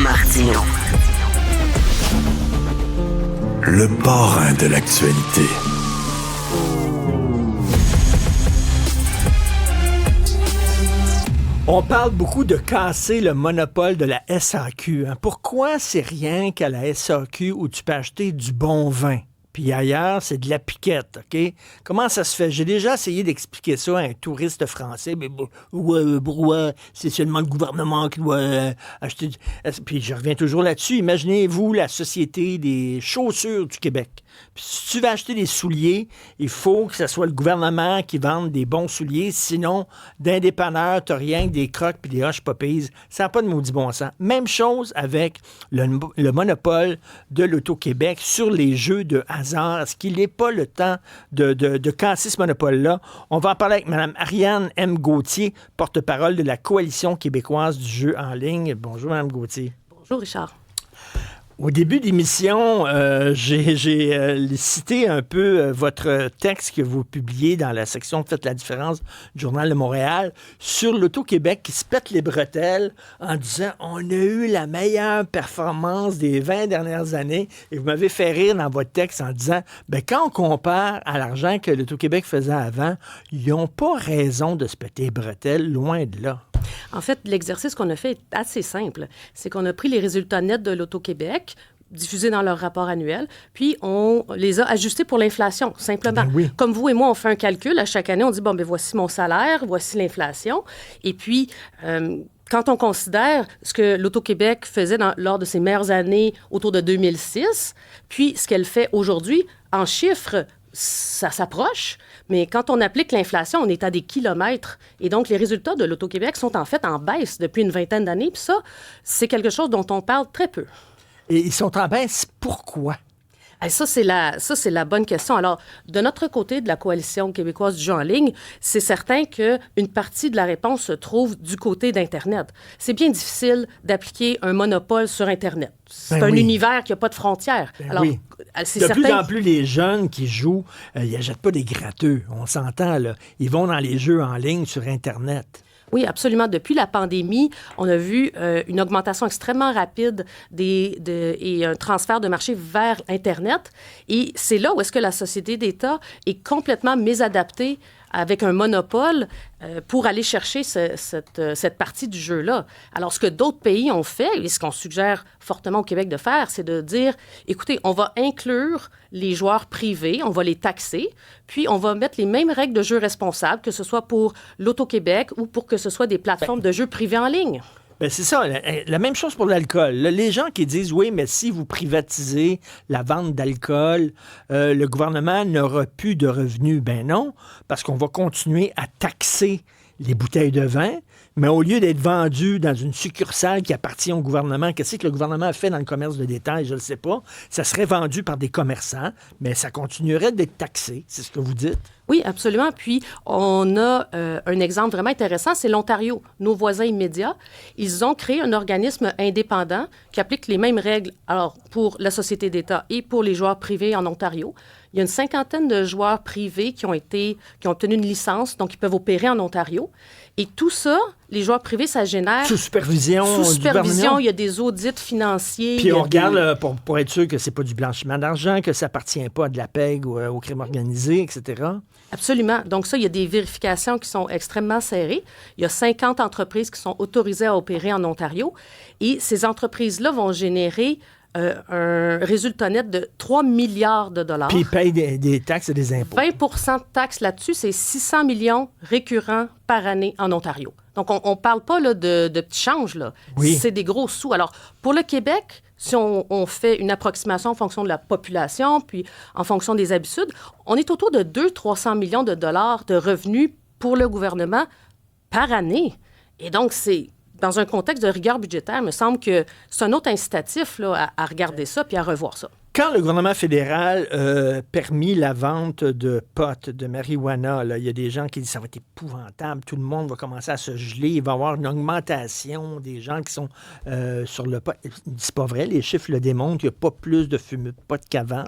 Martineau. Le parrain de l'actualité. On parle beaucoup de casser le monopole de la SAQ. Pourquoi c'est rien qu'à la SAQ où tu peux acheter du bon vin? Puis ailleurs, c'est de la piquette, OK? Comment ça se fait? J'ai déjà essayé d'expliquer ça à un touriste français. Mais c'est seulement le gouvernement qui doit acheter... Puis je reviens toujours là-dessus. Imaginez-vous la Société des chaussures du Québec. Puis si tu veux acheter des souliers, il faut que ce soit le gouvernement qui vende des bons souliers. Sinon, d'un dépanneur, t'as rien que des crocs puis des Hush Puppies. Ça n'a pas de maudit bon sens. Même chose avec le monopole de l'Auto-Québec sur les jeux de hasard. Est-ce qu'il n'est pas le temps de casser ce monopole-là? On va en parler avec Mme Ariane M. Gauthier, porte-parole de la Coalition québécoise du jeu en ligne. Bonjour, Mme Gauthier. Bonjour, Richard. Au début d'émission, j'ai cité un peu votre texte que vous publiez dans la section « Faites la différence » du Journal de Montréal sur l'Auto-Québec qui se pète les bretelles en disant « On a eu la meilleure performance des 20 dernières années » et vous m'avez fait rire dans votre texte en disant « Quand on compare à l'argent que l'Auto-Québec faisait avant, ils n'ont pas raison de se péter les bretelles, loin de là. » En fait, l'exercice qu'on a fait est assez simple. C'est qu'on a pris les résultats nets de l'Auto-Québec, diffusés dans leur rapport annuel, puis on les a ajustés pour l'inflation, simplement. Ben oui. Comme vous et moi, on fait un calcul. À chaque année, on dit, voici mon salaire, voici l'inflation. Et puis, quand on considère ce que l'Auto-Québec faisait lors de ses meilleures années autour de 2006, puis ce qu'elle fait aujourd'hui, en chiffres, ça s'approche, mais quand on applique l'inflation, on est à des kilomètres. Et donc, les résultats de l'Auto-Québec sont en fait en baisse depuis une vingtaine d'années. Puis ça, c'est quelque chose dont on parle très peu. Et ils sont en baisse, pourquoi? Ça, c'est la bonne question. Alors, de notre côté, de la Coalition québécoise du jeu en ligne, c'est certain qu'une partie de la réponse se trouve du côté d'Internet. C'est bien difficile d'appliquer un monopole sur Internet. C'est un univers qui n'a pas de frontières. Alors, c'est de certain... plus en plus, les jeunes qui jouent, ils n'achètent pas des gratteux. On s'entend, là. Ils vont dans les jeux en ligne sur Internet. Oui, absolument. Depuis la pandémie, on a vu une augmentation extrêmement rapide et un transfert de marché vers Internet. Et c'est là où est-ce que la société d'État est complètement mésadaptée avec un monopole pour aller chercher cette partie du jeu-là. Alors, ce que d'autres pays ont fait, et ce qu'on suggère fortement au Québec de faire, c'est de dire, écoutez, on va inclure les joueurs privés, on va les taxer, puis on va mettre les mêmes règles de jeu responsables, que ce soit pour l'Auto-Québec ou pour que ce soit des plateformes de jeux privés en ligne. Ben c'est ça, la même chose pour l'alcool. Les gens qui disent, oui, mais si vous privatisez la vente d'alcool, le gouvernement n'aura plus de revenus. Ben non, parce qu'on va continuer à taxer les bouteilles de vin, mais au lieu d'être vendues dans une succursale qui appartient au gouvernement, qu'est-ce que le gouvernement a fait dans le commerce de détail, je ne le sais pas, ça serait vendu par des commerçants, mais ça continuerait d'être taxé, c'est ce que vous dites? Oui, absolument. Puis, on a un exemple vraiment intéressant, c'est l'Ontario. Nos voisins immédiats, ils ont créé un organisme indépendant qui applique les mêmes règles pour la société d'État et pour les joueurs privés en Ontario. Il y a une 50aine de joueurs privés qui ont obtenu une licence, donc ils peuvent opérer en Ontario. Et tout ça, les joueurs privés, ça génère... Sous supervision, il y a des audits financiers. Puis on regarde pour être sûr que c'est pas du blanchiment d'argent, que ça appartient pas à de la pègre ou au crime organisé, etc. Absolument. Donc ça, il y a des vérifications qui sont extrêmement serrées. Il y a 50 entreprises qui sont autorisées à opérer en Ontario. Et ces entreprises-là vont générer un résultat net de 3 milliards de dollars. Puis ils payent des taxes et des impôts. 20 de taxes là-dessus, c'est 600 millions récurrents par année en Ontario. Donc, on ne parle pas là, de petits changes. Là. Oui. C'est des gros sous. Alors, pour le Québec, si on fait une approximation en fonction de la population, puis en fonction des habitudes, on est autour de 200-300 millions de dollars de revenus pour le gouvernement par année. Et donc, c'est... Dans un contexte de rigueur budgétaire, il me semble que c'est un autre incitatif là, à regarder ça puis à revoir ça. Quand le gouvernement fédéral permis la vente de pot, de marijuana, il y a des gens qui disent que ça va être épouvantable, tout le monde va commencer à se geler, il va y avoir une augmentation des gens qui sont sur le pot. C'est pas vrai, les chiffres le démontrent, il n'y a pas plus de fumée de pot qu'avant.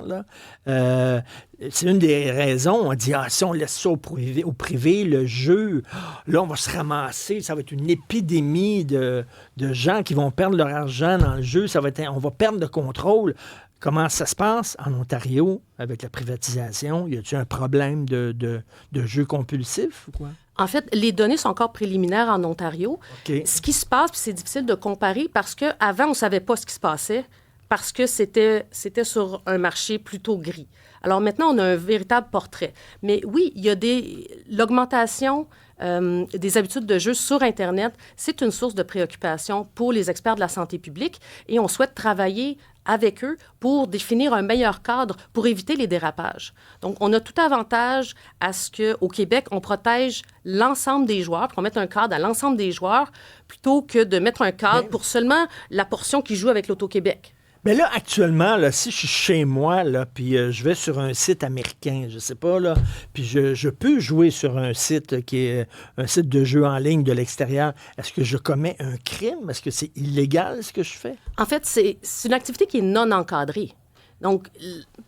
c'est une des raisons. On dit, si on laisse ça au privé, le jeu, là, on va se ramasser. Ça va être une épidémie de gens qui vont perdre leur argent dans le jeu. On va perdre le contrôle. Comment ça se passe en Ontario avec la privatisation? Y a-t-il un problème de jeu compulsif ou quoi? En fait, les données sont encore préliminaires en Ontario. OK. Ce qui se passe, puis c'est difficile de comparer parce qu'avant, on ne savait pas ce qui se passait parce que c'était sur un marché plutôt gris. Alors maintenant, on a un véritable portrait. Mais oui, il y a l'augmentation des habitudes de jeu sur Internet, c'est une source de préoccupation pour les experts de la santé publique et on souhaite travailler avec eux pour définir un meilleur cadre pour éviter les dérapages. Donc, on a tout avantage à ce qu'au Québec, on protège l'ensemble des joueurs, qu'on mette un cadre à l'ensemble des joueurs, plutôt que de mettre un cadre pour seulement la portion qui joue avec l'Auto-Québec. Mais là, actuellement, là, si je suis chez moi, là, puis je vais sur un site américain, je sais pas, là, puis je peux jouer sur un site qui est un site de jeu en ligne de l'extérieur, est-ce que je commets un crime? Est-ce que c'est illégal ce que je fais? En fait, c'est une activité qui est non encadrée. Donc,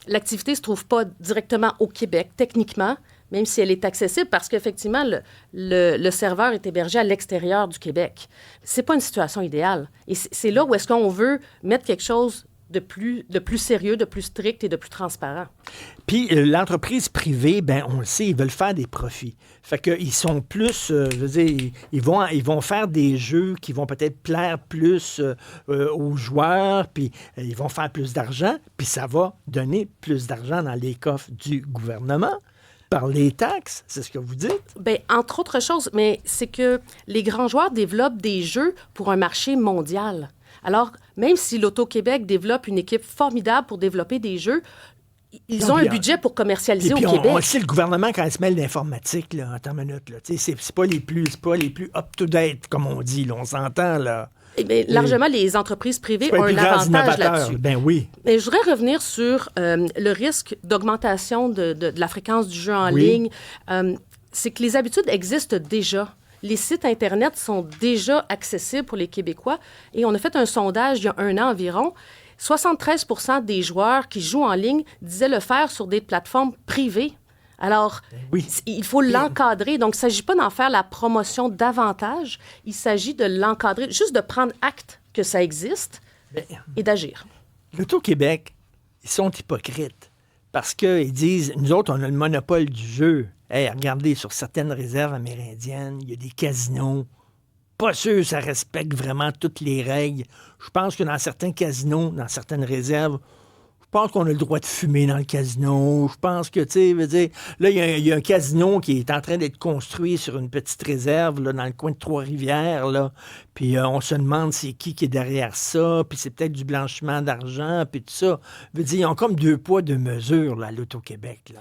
l'activité ne se trouve pas directement au Québec, techniquement, même si elle est accessible, parce qu'effectivement, le serveur est hébergé à l'extérieur du Québec. C'est pas une situation idéale. Et c'est là où est-ce qu'on veut mettre quelque chose de plus sérieux, de plus strict et de plus transparent. Puis l'entreprise privée, ben on le sait, ils veulent faire des profits. Fait qu'ils sont plus, je veux dire, ils vont faire des jeux qui vont peut-être plaire plus aux joueurs, puis ils vont faire plus d'argent, puis ça va donner plus d'argent dans les coffres du gouvernement. Par les taxes, c'est ce que vous dites? Bien, entre autres choses, mais c'est que les grands joueurs développent des jeux pour un marché mondial. Alors, même si l'Auto-Québec développe une équipe formidable pour développer des jeux, ils ont un budget pour commercialiser au Québec. On le sait, le gouvernement, quand il se mêle d'informatique, là, attends une minute, là, c'est pas les plus up-to-date, comme on dit, là, on s'entend, là. Eh bien, largement, les entreprises privées ont un avantage là-dessus. Ben oui. Mais je voudrais revenir sur le risque d'augmentation de la fréquence du jeu en ligne. C'est que les habitudes existent déjà. Les sites Internet sont déjà accessibles pour les Québécois. Et on a fait un sondage il y a 1 an environ. 73 % des joueurs qui jouent en ligne disaient le faire sur des plateformes privées. Alors, il faut l'encadrer. Donc, il ne s'agit pas d'en faire la promotion davantage. Il s'agit de l'encadrer, juste de prendre acte que ça existe et d'agir. L'Auto-Québec, ils sont hypocrites parce qu'ils disent, nous autres, on a le monopole du jeu. Hey, regardez, sur certaines réserves amérindiennes, il y a des casinos. Pas sûr ça respecte vraiment toutes les règles. Je pense que dans certains casinos, dans certaines réserves, je pense qu'on a le droit de fumer dans le casino. Je pense que, tu sais, veux dire, là, il y a un casino qui est en train d'être construit sur une petite réserve, là, dans le coin de Trois-Rivières, là. Puis on se demande c'est qui est derrière ça, puis c'est peut-être du blanchiment d'argent, puis tout ça. Veut dire, ils ont comme 2 poids, 2 mesures, là, à l'Auto-Québec, là.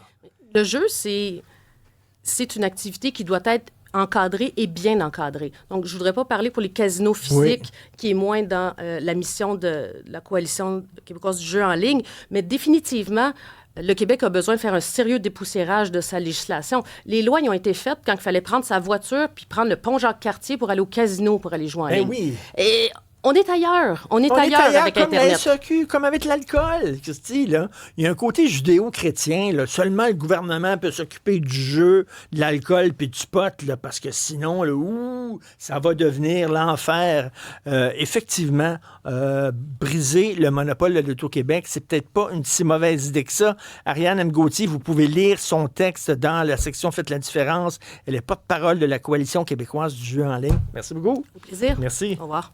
Le jeu, c'est une activité qui doit être encadré et bien encadré. Donc, je ne voudrais pas parler pour les casinos physiques, qui est moins dans la mission de la Coalition québécoise du jeu en ligne, mais définitivement, le Québec a besoin de faire un sérieux dépoussiérage de sa législation. Les lois y ont été faites quand il fallait prendre sa voiture puis prendre le pont Jacques-Cartier pour aller au casino pour aller jouer en ligne. Oui. Et on est ailleurs. On est ailleurs avec comme Internet. La SAQ, comme avec l'alcool. Christy, là. Il y a un côté judéo-chrétien. Là. Seulement le gouvernement peut s'occuper du jeu, de l'alcool puis du pot, là, parce que sinon, là, ça va devenir l'enfer. Effectivement, briser le monopole de l'Auto-Québec, c'est peut-être pas une si mauvaise idée que ça. Ariane M. Gauthier, vous pouvez lire son texte dans la section Faites la différence. Elle est porte-parole de la Coalition québécoise du jeu en ligne. Merci beaucoup. Au plaisir. Merci. Au revoir.